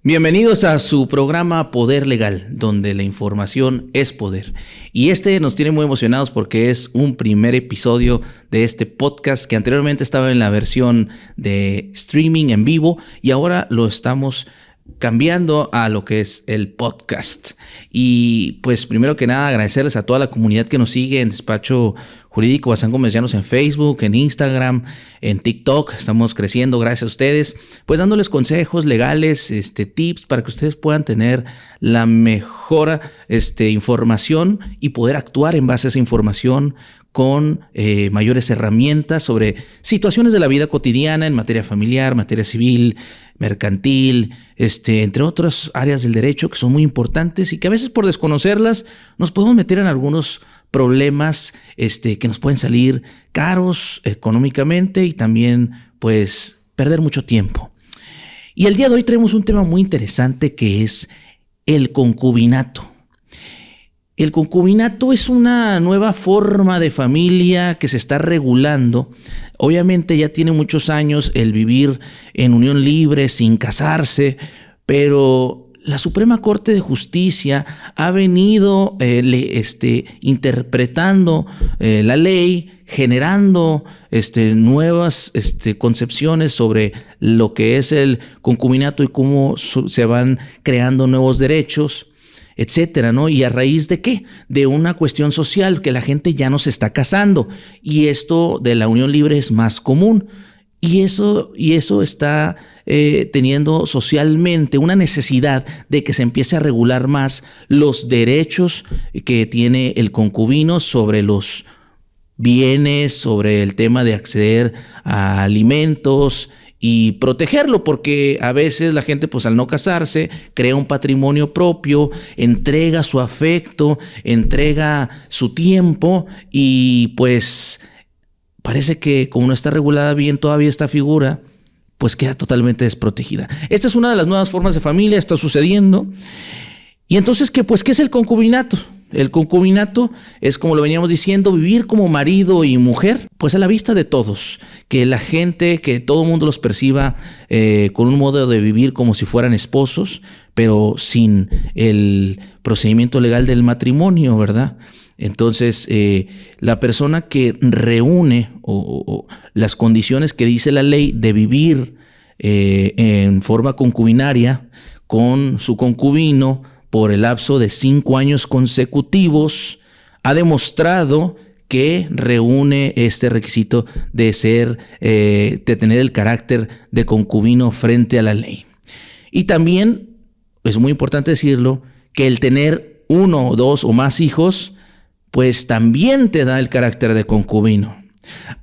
Bienvenidos a su programa Poder Legal, donde la información es poder. Y nos tiene muy emocionados porque es un primer episodio de este podcast que anteriormente estaba en la versión de streaming en vivo y ahora lo estamos cambiando a lo que es el podcast. Y pues primero que nada agradecerles a toda la comunidad que nos sigue en Despacho Jurídico Bazán Comercianos en Facebook, en Instagram, en TikTok. Estamos creciendo gracias a ustedes, pues dándoles consejos legales, tips para que ustedes puedan tener la mejor información y poder actuar en base a esa información con mayores herramientas sobre situaciones de la vida cotidiana en materia familiar, materia civil, mercantil, entre otras áreas del derecho que son muy importantes y que a veces por desconocerlas nos podemos meter en algunos problemas que nos pueden salir caros económicamente y también pues perder mucho tiempo. Y el día de hoy traemos un tema muy interesante que es el concubinato. El concubinato es una nueva forma de familia que se está regulando. Obviamente ya tiene muchos años el vivir en unión libre, sin casarse, pero la Suprema Corte de Justicia ha venido interpretando la ley, generando nuevas concepciones sobre lo que es el concubinato y cómo se van creando nuevos derechos, etcétera, ¿no? ¿Y a raíz de qué? De una cuestión social, que la gente ya no se está casando y esto de la unión libre es más común y eso está teniendo socialmente una necesidad de que se empiece a regular más los derechos que tiene el concubino sobre los bienes, sobre el tema de acceder a alimentos y protegerlo, porque a veces la gente pues al no casarse crea un patrimonio propio, entrega su afecto, entrega su tiempo y pues parece que como no está regulada bien todavía esta figura, pues queda totalmente desprotegida. Esta es una de las nuevas formas de familia, está sucediendo. Y entonces, ¿qué es el concubinato? El concubinato es, como lo veníamos diciendo, vivir como marido y mujer, pues a la vista de todos, que la gente, que todo el mundo los perciba con un modo de vivir como si fueran esposos, pero sin el procedimiento legal del matrimonio, ¿verdad? Entonces, la persona que reúne o las condiciones que dice la ley de vivir en forma concubinaria con su concubino por el lapso de 5 años consecutivos, ha demostrado que reúne este requisito de tener el carácter de concubino frente a la ley. Y también, es muy importante decirlo, que el tener 1, 2 o más hijos, pues también te da el carácter de concubino.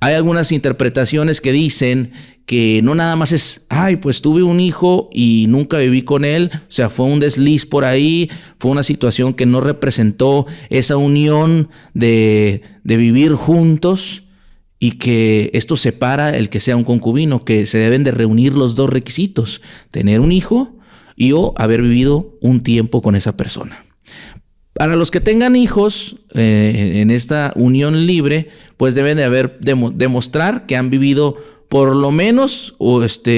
Hay algunas interpretaciones que dicen que no nada más es, pues tuve un hijo y nunca viví con él, o sea, fue un desliz por ahí, fue una situación que no representó esa unión de vivir juntos y que esto separa el que sea un concubino, que se deben de reunir los dos requisitos, tener un hijo o haber vivido un tiempo con esa persona. Para los que tengan hijos en esta unión libre, pues deben de demostrar que han vivido por lo menos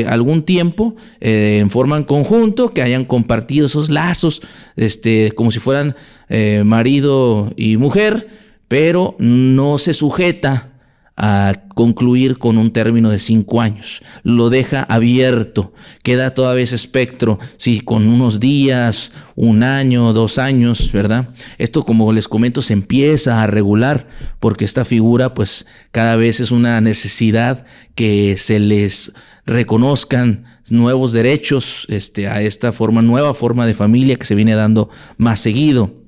algún tiempo en forma en conjunto, que hayan compartido esos lazos como si fueran marido y mujer, pero no se sujeta a concluir con un término de 5 años. Lo deja abierto, queda todavía ese espectro, sí, con unos días, 1 año, 2 años, ¿verdad? Esto, como les comento, se empieza a regular porque esta figura pues cada vez es una necesidad que se les reconozcan nuevos derechos a esta nueva forma de familia que se viene dando más seguido.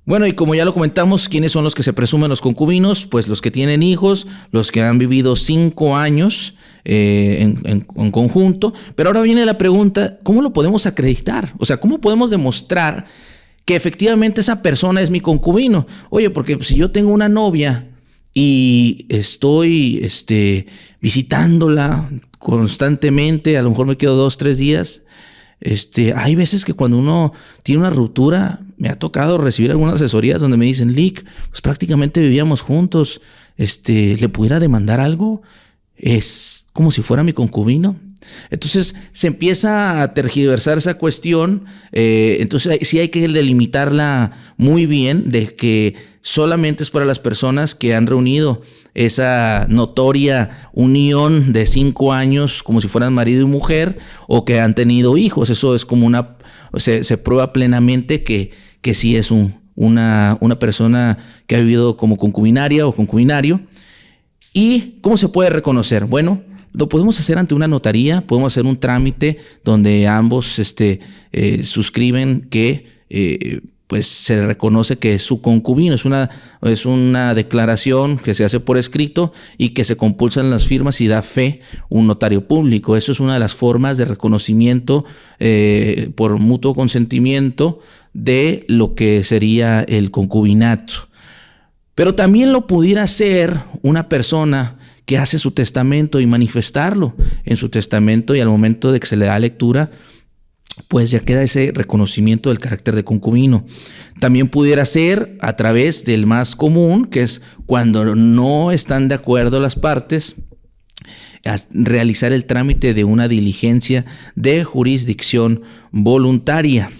Bueno, y como ya lo comentamos, ¿quiénes son los que se presumen los concubinos? Pues los que tienen hijos, los que han vivido 5 años en conjunto. Pero ahora viene la pregunta, ¿cómo lo podemos acreditar? O sea, ¿cómo podemos demostrar que efectivamente esa persona es mi concubino? Oye, porque si yo tengo una novia y estoy visitándola constantemente, a lo mejor me quedo 2, 3 días. Hay veces que cuando uno tiene una ruptura, me ha tocado recibir algunas asesorías donde me dicen, Lick, pues prácticamente vivíamos juntos, ¿le pudiera demandar algo? Es como si fuera mi concubino. Entonces se empieza a tergiversar esa cuestión. Entonces sí hay que delimitarla muy bien, de que solamente es para las personas que han reunido esa notoria unión de 5 años como si fueran marido y mujer, o que han tenido hijos. Eso es como se prueba plenamente que sí es una persona que ha vivido como concubinaria o concubinario. ¿Y cómo se puede reconocer? Bueno, lo podemos hacer ante una notaría, podemos hacer un trámite donde ambos suscriben que pues se reconoce que es su concubino. Es una declaración que se hace por escrito y que se compulsan las firmas y da fe un notario público. Eso es una de las formas de reconocimiento por mutuo consentimiento de lo que sería el concubinato. Pero también lo pudiera hacer una persona que hace su testamento y manifestarlo en su testamento, y al momento de que se le da lectura, pues ya queda ese reconocimiento del carácter de concubino. También pudiera ser a través del más común, que es cuando no están de acuerdo las partes, a realizar el trámite de una diligencia de jurisdicción voluntaria.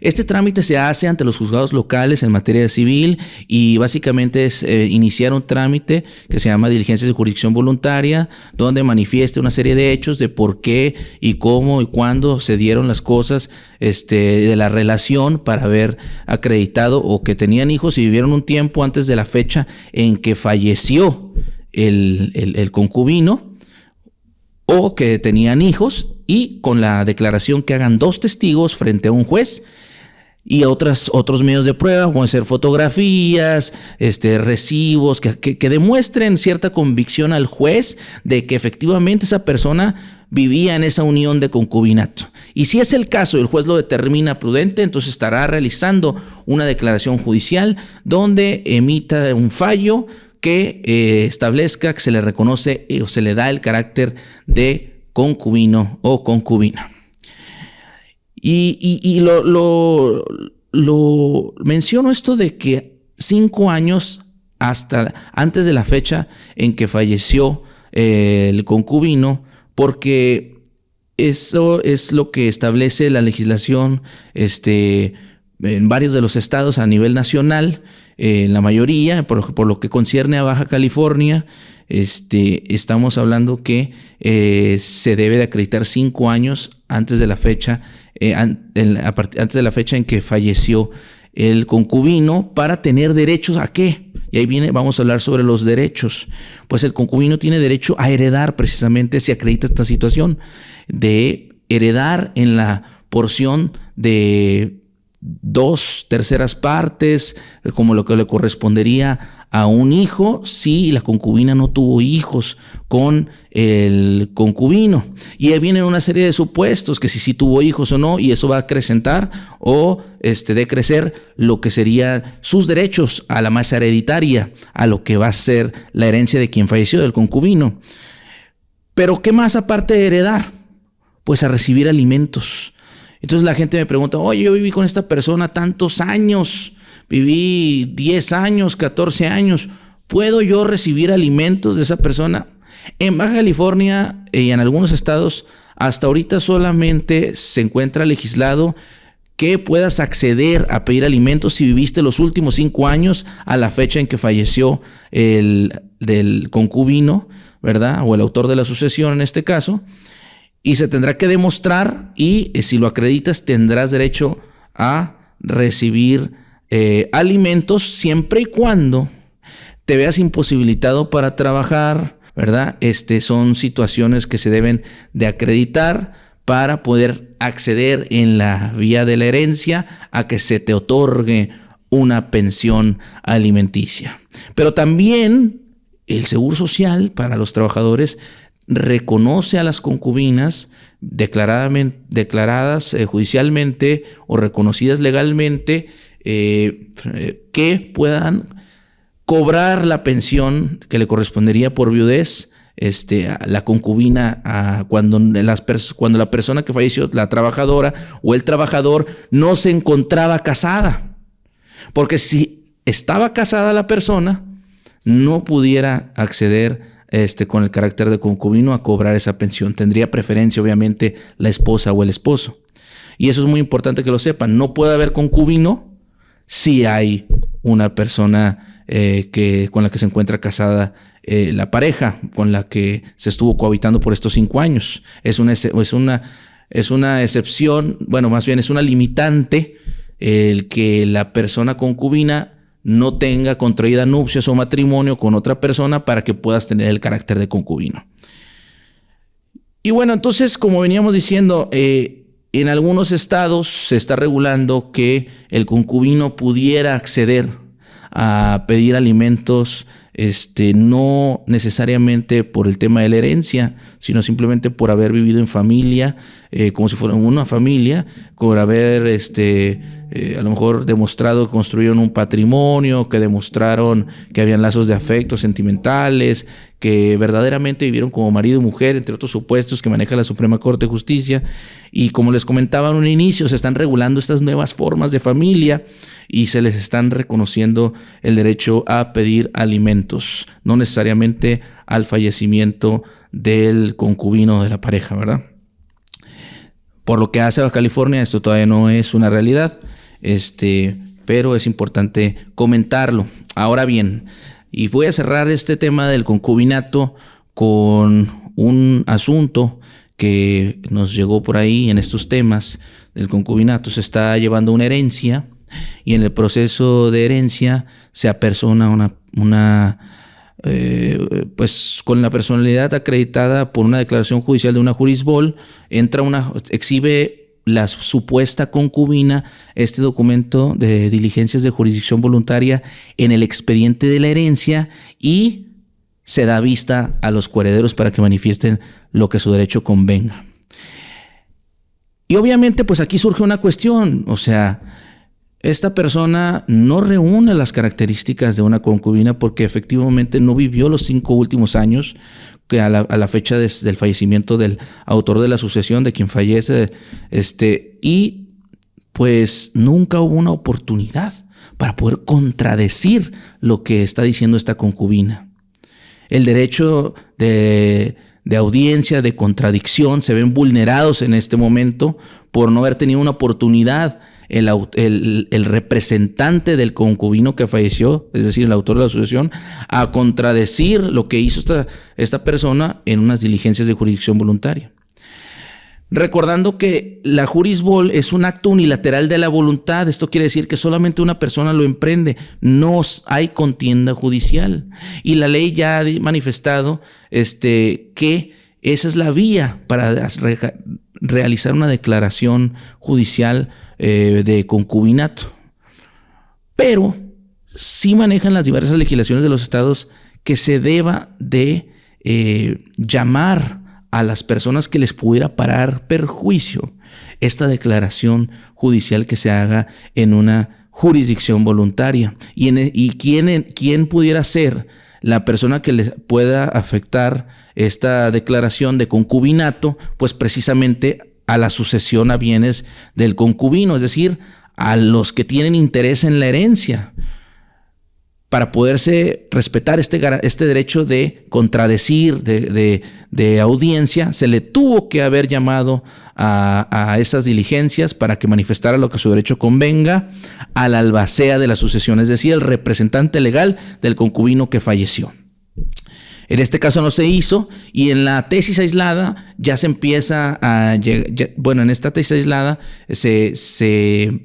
Este trámite se hace ante los juzgados locales en materia civil, y básicamente es iniciar un trámite que se llama diligencias de jurisdicción voluntaria, donde manifieste una serie de hechos de por qué y cómo y cuándo se dieron las cosas de la relación, para haber acreditado o que tenían hijos y vivieron un tiempo antes de la fecha en que falleció el concubino, o que tenían hijos, y con la declaración que hagan 2 testigos frente a un juez y otros medios de prueba, pueden ser fotografías, recibos, que demuestren cierta convicción al juez de que efectivamente esa persona vivía en esa unión de concubinato. Y si es el caso, el juez lo determina prudente, entonces estará realizando una declaración judicial donde emita un fallo que establezca que se le reconoce o se le da el carácter de concubino o concubina. Y lo menciono esto de que 5 años antes de la fecha en que falleció el concubino, porque eso es lo que establece la legislación en varios de los estados a nivel nacional. En la mayoría, por lo que concierne a Baja California, estamos hablando que se debe de acreditar 5 años antes de la fecha, antes de la fecha en que falleció el concubino, para tener derechos a qué. Y ahí vamos a hablar sobre los derechos. Pues el concubino tiene derecho a heredar, precisamente si acredita esta situación de heredar en la porción de 2/3 partes, como lo que le correspondería a un hijo si la concubina no tuvo hijos con el concubino. Y ahí vienen una serie de supuestos, que si tuvo hijos o no, y eso va a acrecentar o decrecer lo que serían sus derechos a la masa hereditaria, a lo que va a ser la herencia de quien falleció, del concubino. Pero ¿qué más aparte de heredar? Pues a recibir alimentos. Entonces la gente me pregunta, oye, yo viví con esta persona tantos años, viví 10 años, 14 años, ¿puedo yo recibir alimentos de esa persona? En Baja California y en algunos estados, hasta ahorita solamente se encuentra legislado que puedas acceder a pedir alimentos si viviste los últimos 5 años a la fecha en que falleció del concubino, ¿verdad? O el autor de la sucesión en este caso. Y se tendrá que demostrar, y si lo acreditas tendrás derecho a recibir alimentos, siempre y cuando te veas imposibilitado para trabajar, ¿verdad? Son situaciones que se deben de acreditar para poder acceder en la vía de la herencia a que se te otorgue una pensión alimenticia. Pero también el Seguro Social para los trabajadores reconoce a las concubinas declaradas judicialmente o reconocidas legalmente, que puedan cobrar la pensión que le correspondería por viudez a la concubina cuando la persona que falleció, la trabajadora o el trabajador, no se encontraba casada. Porque si estaba casada la persona, no pudiera acceder con el carácter de concubino a cobrar esa pensión. Tendría preferencia, obviamente, la esposa o el esposo. Y eso es muy importante que lo sepan. No puede haber concubino si hay una persona con la que se encuentra casada la pareja con la que se estuvo cohabitando por estos 5 años. Es una excepción, bueno, más bien es una limitante el que la persona concubina no tenga contraída nupcias o matrimonio con otra persona para que puedas tener el carácter de concubino. Y bueno, entonces, como veníamos diciendo, en algunos estados se está regulando que el concubino pudiera acceder a pedir alimentos, no necesariamente por el tema de la herencia, sino simplemente por haber vivido en familia, como si fuera una familia, por haber a lo mejor demostrado que construyeron un patrimonio, que demostraron que habían lazos de afecto sentimentales, que verdaderamente vivieron como marido y mujer, entre otros supuestos que maneja la Suprema Corte de Justicia. Y como les comentaba en un inicio, se están regulando estas nuevas formas de familia y se les están reconociendo el derecho a pedir alimentos, no necesariamente al fallecimiento del concubino de la pareja, ¿verdad? Por lo que hace Baja California, esto todavía no es una realidad, pero es importante comentarlo. Ahora bien, y voy a cerrar este tema del concubinato con un asunto que nos llegó por ahí en estos temas del concubinato. Se está llevando una herencia y en el proceso de herencia se apersona pues con la personalidad acreditada por una declaración judicial de una jurisbol, exhibe la supuesta concubina este documento de diligencias de jurisdicción voluntaria en el expediente de la herencia y se da vista a los coherederos para que manifiesten lo que su derecho convenga. Y obviamente pues aquí surge una cuestión, o sea, esta persona no reúne las características de una concubina porque efectivamente no vivió los 5 últimos años que a la fecha del fallecimiento del autor de la sucesión, de quien fallece, y pues nunca hubo una oportunidad para poder contradecir lo que está diciendo esta concubina. El derecho de audiencia, de contradicción, se ven vulnerados en este momento por no haber tenido una oportunidad el representante del concubino que falleció, es decir, el autor de la sucesión, a contradecir lo que hizo esta persona en unas diligencias de jurisdicción voluntaria. Recordando que la jurisbol es un acto unilateral de la voluntad. Esto quiere decir que solamente una persona lo emprende, no hay contienda judicial. Y la ley ya ha manifestado que esa es la vía para realizar una declaración judicial de concubinato. Pero sí manejan las diversas legislaciones de los estados que se deba de llamar a las personas que les pudiera parar perjuicio esta declaración judicial que se haga en una jurisdicción voluntaria. ¿Y quién pudiera ser la persona que les pueda afectar esta declaración de concubinato? Pues precisamente a la sucesión a bienes del concubino, es decir, a los que tienen interés en la herencia. Para poderse respetar este derecho de contradecir, de audiencia, se le tuvo que haber llamado a esas diligencias para que manifestara lo que a su derecho convenga al albacea de la sucesión, es decir, el representante legal del concubino que falleció. En este caso no se hizo, y en la tesis aislada ya se empieza en esta tesis aislada se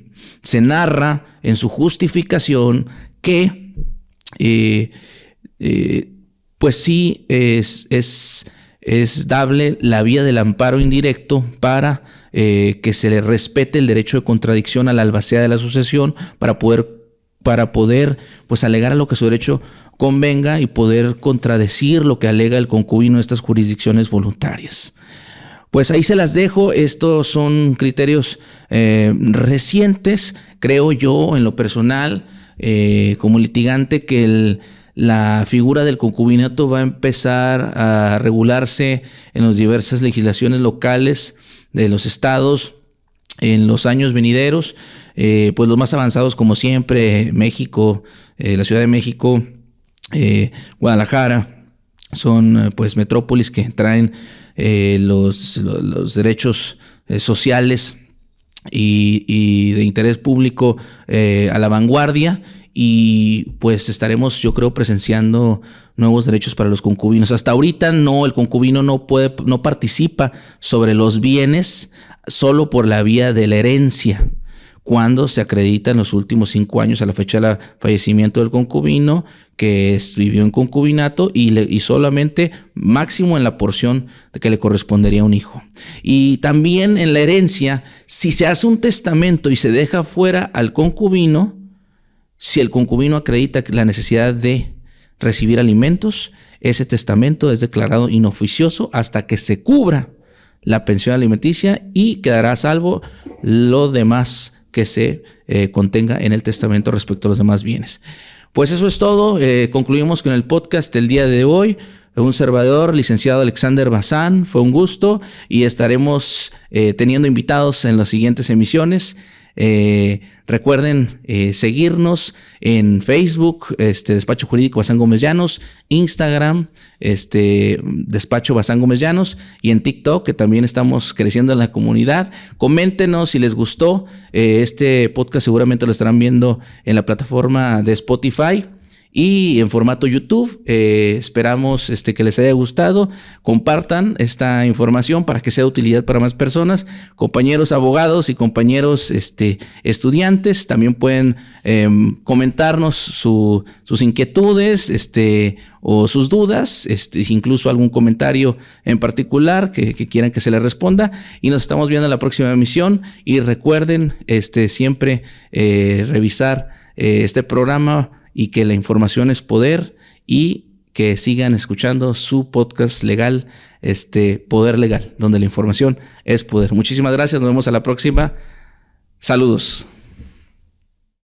narra en su justificación que pues sí es dable la vía del amparo indirecto para que se le respete el derecho de contradicción a la albacea de la sucesión para poder pues alegar a lo que su derecho convenga y poder contradecir lo que alega el concubino en estas jurisdicciones voluntarias. Pues ahí se las dejo. Estos son criterios recientes, creo yo en lo personal, como litigante, que la figura del concubinato va a empezar a regularse en las diversas legislaciones locales de los estados en los años venideros. Pues los más avanzados, como siempre, México, la Ciudad de México, Guadalajara, son pues metrópolis que traen los derechos sociales y de interés público a la vanguardia, y pues estaremos, yo creo, presenciando nuevos derechos para los concubinos. Hasta ahorita el concubino no participa sobre los bienes solo por la vía de la herencia, cuando se acredita en los últimos 5 años a la fecha del fallecimiento del concubino que vivió en concubinato y solamente máximo en la porción de que le correspondería a un hijo. Y también en la herencia, si se hace un testamento y se deja fuera al concubino, si el concubino acredita la necesidad de recibir alimentos, ese testamento es declarado inoficioso hasta que se cubra la pensión alimenticia y quedará a salvo lo demás que se contenga en el testamento respecto a los demás bienes. Pues eso es todo. Concluimos con el podcast del día de hoy. Un servidor, licenciado Alexander Bazán, fue un gusto y estaremos teniendo invitados en las siguientes emisiones. Recuerden seguirnos en Facebook, Despacho Jurídico Bazán Gómez Llanos, Instagram, Despacho Bazán Gómez Llanos, y en TikTok, que también estamos creciendo en la comunidad. Coméntenos si les gustó. Este podcast seguramente lo estarán viendo en la plataforma de Spotify y en formato YouTube. Esperamos que les haya gustado. Compartan esta información para que sea de utilidad para más personas. Compañeros abogados y compañeros estudiantes también pueden comentarnos sus inquietudes o sus dudas, incluso algún comentario en particular que quieran que se les responda. Y nos estamos viendo en la próxima emisión. Y recuerden siempre revisar este programa, y que la información es poder, y que sigan escuchando su podcast legal, Poder Legal, donde la información es poder. Muchísimas gracias, nos vemos a la próxima. Saludos.